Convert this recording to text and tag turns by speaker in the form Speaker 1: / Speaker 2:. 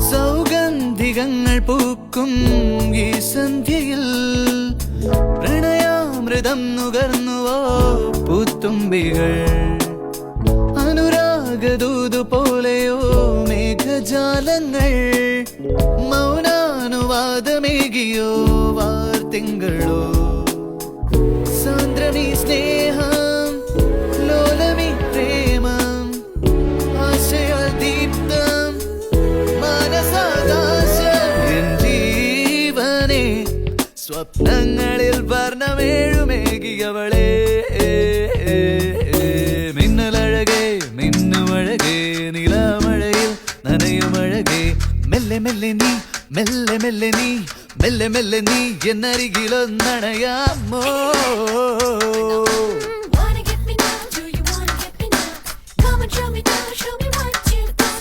Speaker 1: സൗഗന്ധികങ്ങൾ പൂക്കും ഈ സന്ധ്യയിൽ പ്രണയാമൃതം നുകർന്നുവോ പൂത്തുമ്പികൾ അനുരാഗദൂതു പോലെയോ മേഘജാലങ്ങൾ മൗനാനുവാദമേകിയോ വാർത്തിങ്കളോ സാന്ദ്രമീ സ്നേഹം ലോലമീ പ്രേമം ആശയാൽ ദീപ്തം മനസാദാശം എൻ ജീവനെ സ്വപ്നങ്ങളിൽ വർണ്ണമേഴുമേകിയവളെ മിന്നലഴകേ മിന്നുമഴകേ നിലാമഴയിൽ നനയുമഴകേ മെല്ലെ മെല്ലെ നീ മെല്ലെ മെല്ലെ നീ മെല്ലെ മെല്ലെ നീ എന്നരികിലൊന്നണയാമോ